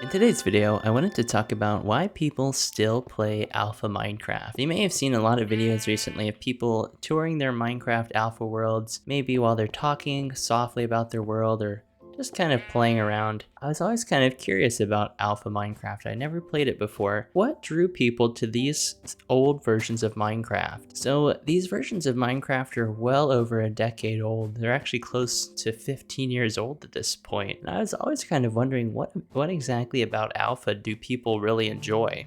In today's video, I wanted to talk about why people still play alpha Minecraft. You may have seen a lot of videos recently of people touring their Minecraft alpha worlds, maybe while they're talking softly about their world or just kind of playing around. I was always kind of curious about alpha Minecraft. I never played it before. What drew people to these old versions of Minecraft? So these versions of Minecraft are well over a decade old. They're actually close to 15 years old at this point. And I was always kind of wondering what exactly about alpha do people really enjoy?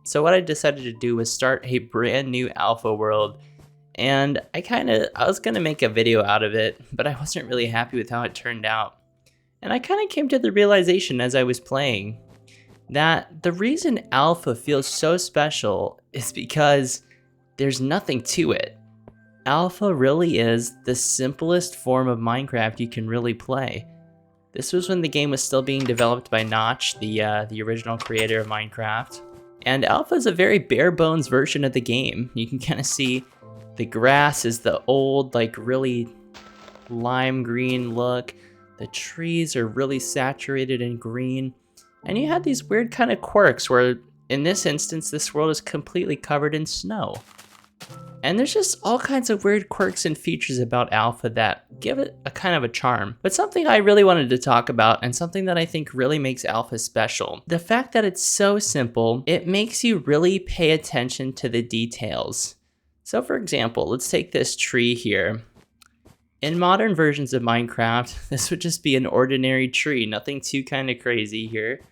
So what I decided to do was start a brand new alpha world. And I was gonna make a video out of it, but I wasn't really happy with how it turned out. And I kind of came to the realization as I was playing that the reason alpha feels so special is because there's nothing to it. Alpha really is the simplest form of Minecraft you can really play. This was when the game was still being developed by Notch, the original creator of Minecraft. And alpha is a very bare bones version of the game. You can kind of see the grass is the old, like really lime green look. The trees are really saturated in green. And you had these weird kind of quirks where, in this instance, this world is completely covered in snow. And there's just all kinds of weird quirks and features about alpha that give it a kind of a charm. But something I really wanted to talk about, and something that I think really makes alpha special, the fact that it's so simple, it makes you really pay attention to the details. So for example, let's take this tree here. In modern versions of Minecraft, this would just be an ordinary tree, nothing too kind of crazy here.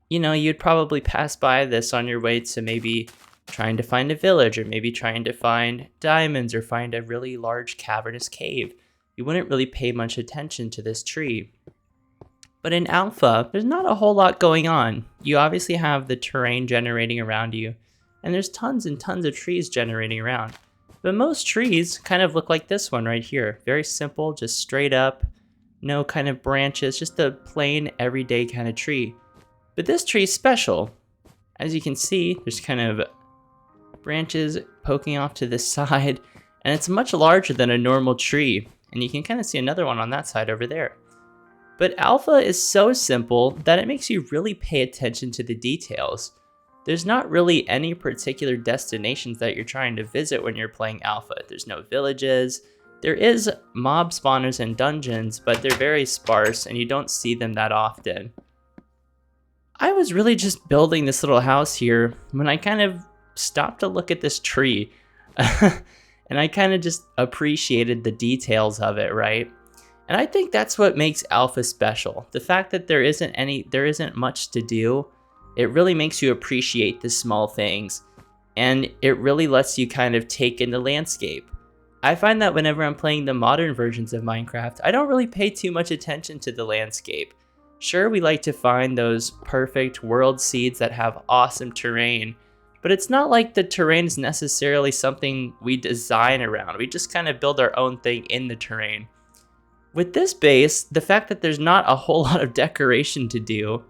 You know, you'd probably pass by this on your way to maybe trying to find a village, or maybe trying to find diamonds, or find a really large cavernous cave. You wouldn't really pay much attention to this tree. But in Alpha, there's not a whole lot going on. You obviously have the terrain generating around you, and there's tons and tons of trees generating around. But most trees kind of look like this one right here. Very simple, just straight up, no kind of branches, just a plain everyday kind of tree. But this tree is special. As you can see, there's kind of branches poking off to this side, and it's much larger than a normal tree. And you can kind of see another one on that side over there. But Alpha is so simple that it makes you really pay attention to the details. There's not really any particular destinations that you're trying to visit when you're playing Alpha. There's no villages. There is mob spawners and dungeons, but they're very sparse and you don't see them that often. I was really just building this little house here when I kind of stopped to look at this tree. And I kind of just appreciated the details of it, right? And I think that's what makes Alpha special. The fact that there isn't much to do. It really makes you appreciate the small things, and it really lets you kind of take in the landscape. I find that whenever I'm playing the modern versions of Minecraft, I don't really pay too much attention to the landscape. Sure, we like to find those perfect world seeds that have awesome terrain, but it's not like the terrain is necessarily something we design around. We just kind of build our own thing in the terrain. With this base, the fact that there's not a whole lot of decoration to do,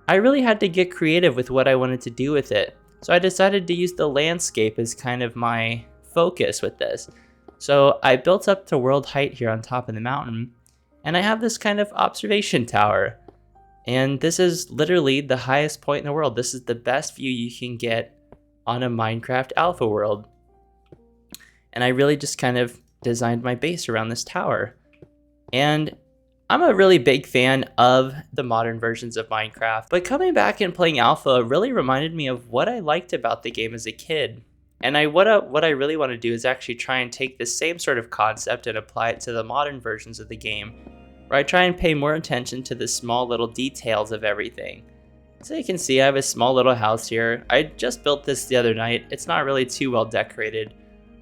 I really had to get creative with what I wanted to do with it. So I decided to use the landscape as kind of my focus with this. So I built up to world height here on top of the mountain, and I have this kind of observation tower. And this is literally the highest point in the world. This is the best view you can get on a Minecraft alpha world. And I really just kind of designed my base around this tower. And I'm a really big fan of the modern versions of Minecraft, but coming back and playing Alpha really reminded me of what I liked about the game as a kid. And what I really want to do is actually try and take the same sort of concept and apply it to the modern versions of the game, where I try and pay more attention to the small little details of everything. So you can see I have a small little house here. I just built this the other night. It's not really too well decorated.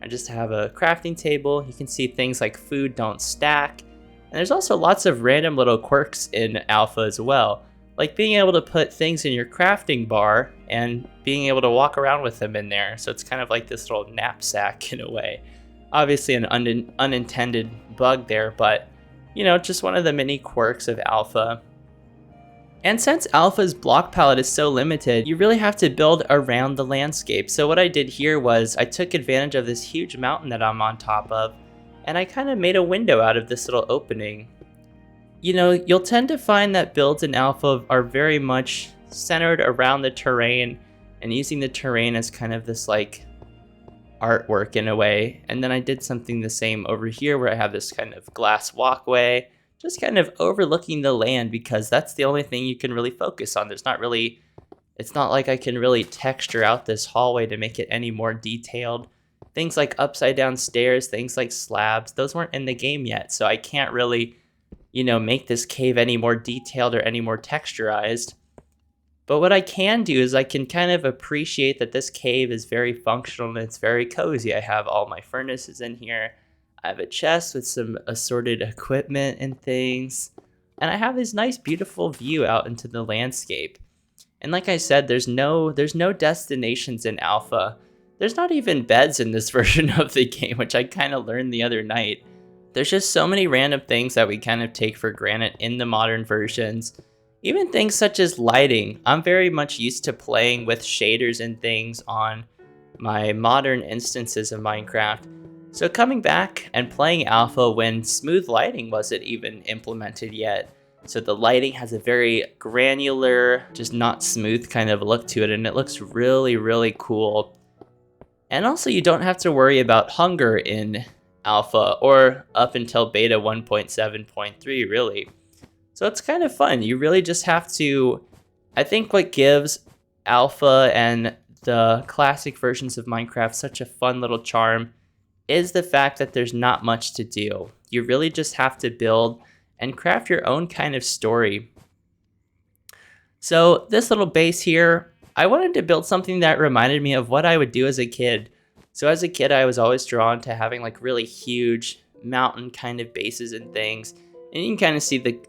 I just have a crafting table. You can see things like food don't stack. And there's also lots of random little quirks in Alpha as well, like being able to put things in your crafting bar and being able to walk around with them in there. So it's kind of like this little knapsack in a way. Obviously an unintended bug there, but you know, just one of the many quirks of Alpha. And since Alpha's block palette is so limited, you really have to build around the landscape. So what I did here was I took advantage of this huge mountain that I'm on top of, and I kind of made a window out of this little opening. you'll tend to find that builds in alpha are very much centered around the terrain and using the terrain as kind of this like artwork in a way. And then I did something the same over here where I have this kind of glass walkway, just kind of overlooking the land because that's the only thing you can really focus on. It's not like I can really texture out this hallway to make it any more detailed. Things like upside down stairs, things like slabs, those weren't in the game yet. So I can't really, make this cave any more detailed or any more texturized. But what I can do is I can kind of appreciate that this cave is very functional and it's very cozy. I have all my furnaces in here. I have a chest with some assorted equipment and things. And I have this nice beautiful view out into the landscape. And like I said, there's no destinations in alpha. There's not even beds in this version of the game, which I kind of learned the other night. There's just so many random things that we kind of take for granted in the modern versions. Even things such as lighting. I'm very much used to playing with shaders and things on my modern instances of Minecraft. So coming back and playing alpha when smooth lighting wasn't even implemented yet. So the lighting has a very granular, just not smooth kind of look to it, and it looks really, really cool. And also you don't have to worry about hunger in alpha or up until beta 1.7.3 really. So it's kind of fun. You really just have to, I think what gives alpha and the classic versions of Minecraft such a fun little charm is the fact that there's not much to do. You really just have to build and craft your own kind of story. So this little base here, I wanted to build something that reminded me of what I would do as a kid. So as a kid, I was always drawn to having like really huge mountain kind of bases and things. And you can kind of see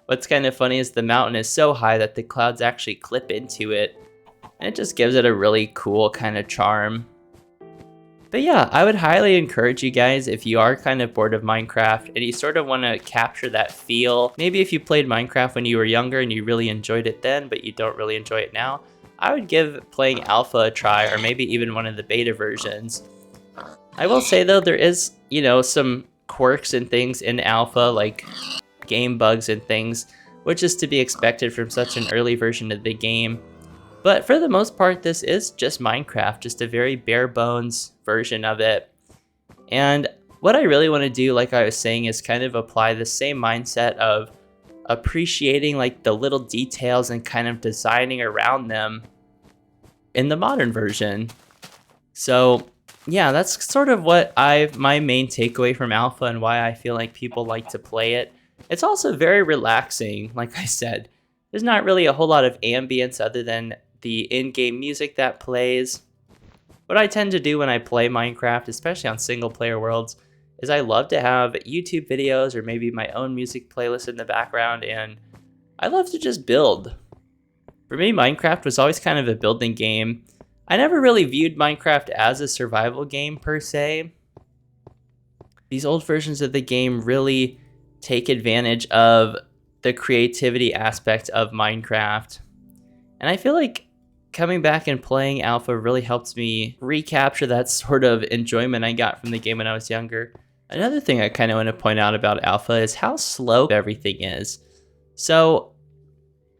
what's kind of funny is the mountain is so high that the clouds actually clip into it. And it just gives it a really cool kind of charm. But yeah, I would highly encourage you guys if you are kind of bored of Minecraft and you sort of want to capture that feel. Maybe if you played Minecraft when you were younger and you really enjoyed it then, but you don't really enjoy it now, I would give playing alpha a try or maybe even one of the beta versions. I will say though, there is, some quirks and things in alpha like game bugs and things, which is to be expected from such an early version of the game. But for the most part, this is just Minecraft, just a very bare bones version of it. And what I really want to do, like I was saying, is kind of apply the same mindset of appreciating like the little details and kind of designing around them in the modern version. So yeah, that's sort of what my main takeaway from alpha and why I feel like people like to play it. It's also very relaxing, like I said. There's not really a whole lot of ambience other than the in-game music that plays. What I tend to do when I play Minecraft, especially on single player worlds, is I love to have YouTube videos or maybe my own music playlist in the background, and I love to just build. For me, Minecraft was always kind of a building game. I never really viewed Minecraft as a survival game per se. These old versions of the game really take advantage of the creativity aspect of Minecraft. And I feel like coming back and playing alpha really helps me recapture that sort of enjoyment I got from the game when I was younger. Another thing I kind of want to point out about alpha is how slow everything is. So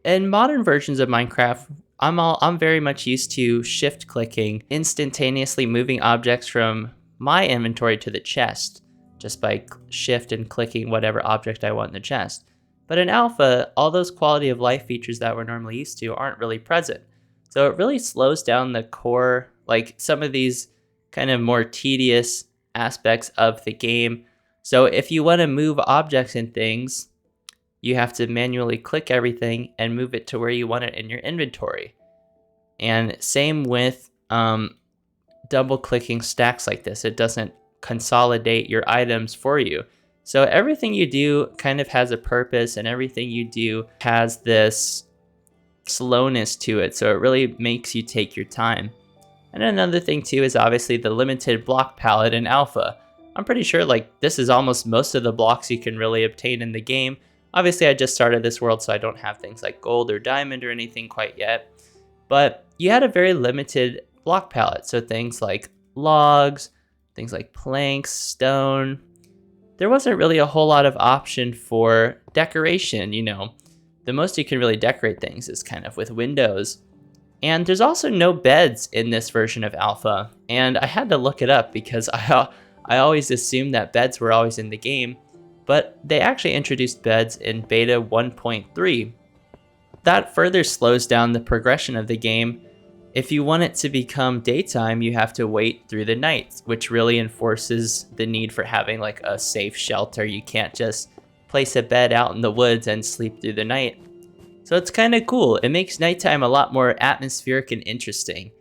in modern versions of Minecraft, I'm very much used to shift clicking, instantaneously moving objects from my inventory to the chest just by shift and clicking whatever object I want in the chest. But in alpha, all those quality of life features that we're normally used to aren't really present. So it really slows down the core, like some of these kind of more tedious aspects of the game. So if you want to move objects and things, you have to manually click everything and move it to where you want it in your inventory. And same with double clicking stacks like this. It doesn't consolidate your items for you. So everything you do kind of has a purpose, and everything you do has this slowness to it. So it really makes you take your time. And another thing too is obviously the limited block palette in alpha. I'm pretty sure like this is almost most of the blocks you can really obtain in the game. Obviously I just started this world, so I don't have things like gold or diamond or anything quite yet. But you had a very limited block palette. So things like logs, things like planks, stone, there wasn't really a whole lot of option for decoration. The most you can really decorate things is kind of with windows. And there's also no beds in this version of alpha. And I had to look it up because I always assumed that beds were always in the game, but they actually introduced beds in beta 1.3. That further slows down the progression of the game. If you want it to become daytime, you have to wait through the night, which really enforces the need for having like a safe shelter. You can't just place a bed out in the woods and sleep through the night. So it's kind of cool. It makes nighttime a lot more atmospheric and interesting.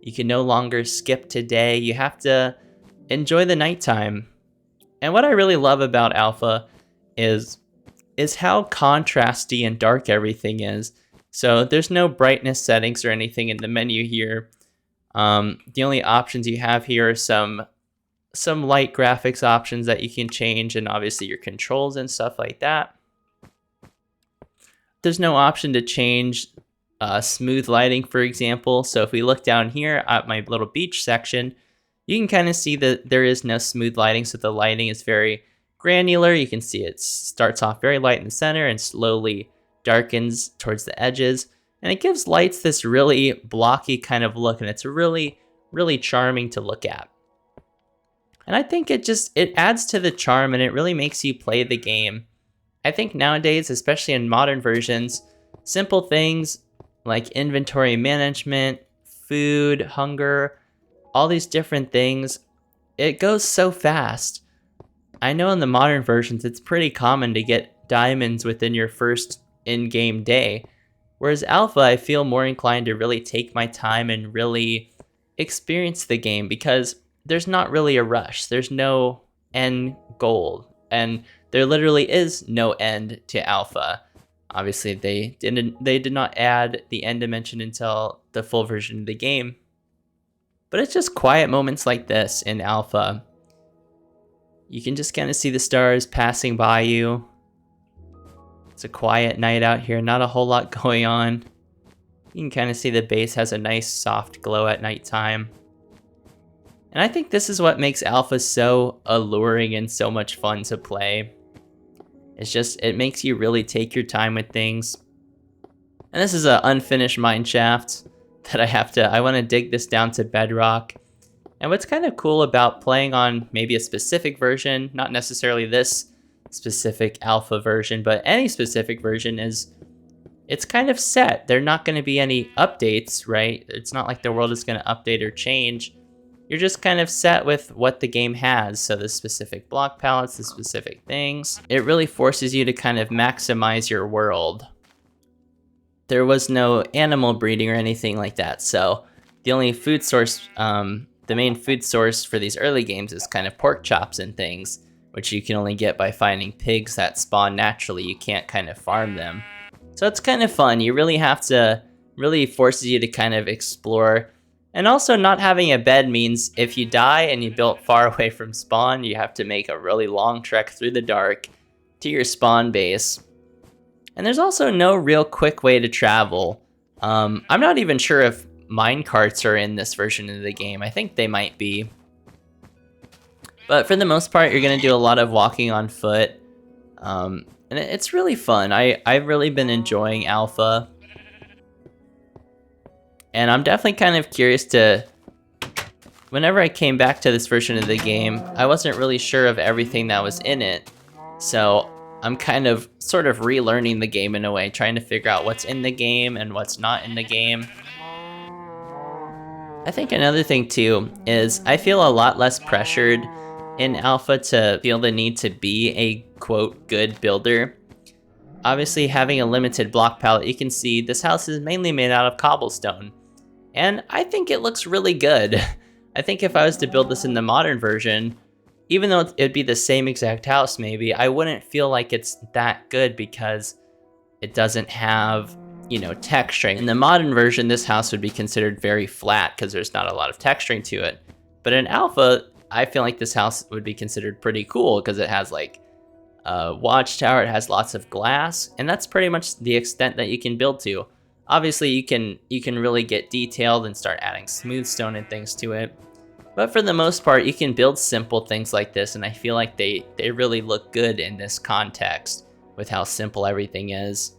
You can no longer skip to day. You have to enjoy the nighttime. And what I really love about alpha is how contrasty and dark everything is. So there's no brightness settings or anything in the menu here. The only options you have here are some light graphics options that you can change, and obviously your controls and stuff like that. There's no option to change smooth lighting, for example. So if we look down here at my little beach section, you can kind of see that there is no smooth lighting. So the lighting is very granular. You can see it starts off very light in the center and slowly darkens towards the edges. And it gives lights this really blocky kind of look, and it's really, really charming to look at. And I think it adds to the charm, and it really makes you play the game. I think nowadays, especially in modern versions, simple things like inventory management, food, hunger, all these different things, it goes so fast. I know in the modern versions, it's pretty common to get diamonds within your first in-game day. Whereas alpha, I feel more inclined to really take my time and really experience the game because there's not really a rush. There's no end goal. And there literally is no end to alpha. Obviously, they did not add the end dimension until the full version of the game. But it's just quiet moments like this in alpha. You can just kind of see the stars passing by you. It's a quiet night out here, not a whole lot going on. You can kind of see the base has a nice soft glow at nighttime. And I think this is what makes alpha so alluring and so much fun to play. It makes you really take your time with things. And this is an unfinished mine shaft that I want to dig this down to bedrock. And what's kind of cool about playing on maybe a specific version, not necessarily this specific alpha version, but any specific version, is it's kind of set. There are not going to be any updates, right? It's not like the world is going to update or change. You're just kind of set with what the game has. So the specific block palettes, the specific things. It really forces you to kind of maximize your world. There was no animal breeding or anything like that. So the only food source, the main food source for these early games is kind of pork chops and things, which you can only get by finding pigs that spawn naturally. You can't kind of farm them. So it's kind of fun. You really have to, really forces you to kind of explore. And also not having a bed means if you die and you built far away from spawn, you have to make a really long trek through the dark to your spawn base. And there's also no real quick way to travel. I'm not even sure if minecarts are in this version of the game. I think they might be. But for the most part, you're going to do a lot of walking on foot. And it's really fun. I've really been enjoying alpha. And I'm definitely kind of curious to... Whenever I came back to this version of the game, I wasn't really sure of everything that was in it. So I'm kind of sort of relearning the game in a way, trying to figure out what's in the game and what's not in the game. I think another thing too is I feel a lot less pressured in alpha to feel the need to be a quote good builder. Obviously, having a limited block palette, you can see this house is mainly made out of cobblestone. And I think it looks really good. I think if I was to build this in the modern version, even though it'd be the same exact house maybe, I wouldn't feel like it's that good because it doesn't have, texturing. In the modern version, this house would be considered very flat because there's not a lot of texturing to it. But in alpha, I feel like this house would be considered pretty cool because it has like a watchtower, it has lots of glass, and that's pretty much the extent that you can build to. Obviously, you can really get detailed and start adding smooth stone and things to it. But for the most part, you can build simple things like this, and I feel like they really look good in this context with how simple everything is.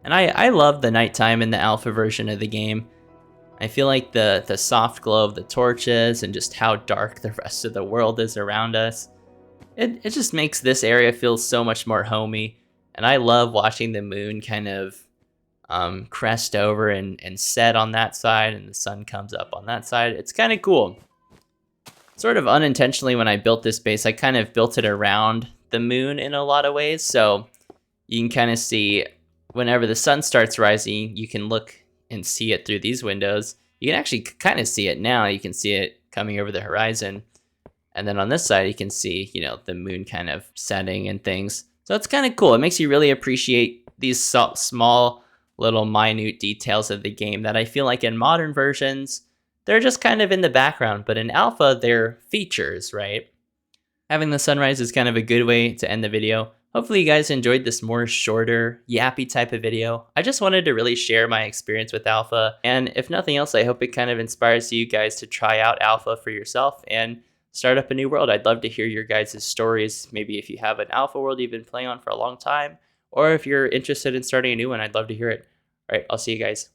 And I love the nighttime in the alpha version of the game. I feel like the soft glow of the torches and just how dark the rest of the world is around us. It just makes this area feel so much more homey. And I love watching the moon kind of crest over and set on that side, and the sun comes up on that side. It's kind of cool. Sort of unintentionally, when I built this base, I kind of built it around the moon in a lot of ways. So you can kind of see whenever the sun starts rising, you can look and see it through these windows. You can actually kind of see it now. You can see it coming over the horizon. And then on this side, you can see, the moon kind of setting and things. So it's kind of cool. It makes you really appreciate these small little minute details of the game that I feel like in modern versions, they're just kind of in the background. But in alpha, they're features, right? Having the sunrise is kind of a good way to end the video. Hopefully you guys enjoyed this more shorter, yappy type of video. I just wanted to really share my experience with alpha. And if nothing else, I hope it kind of inspires you guys to try out alpha for yourself and start up a new world. I'd love to hear your guys' stories. Maybe if you have an alpha world you've been playing on for a long time, or if you're interested in starting a new one, I'd love to hear it. All right, I'll see you guys.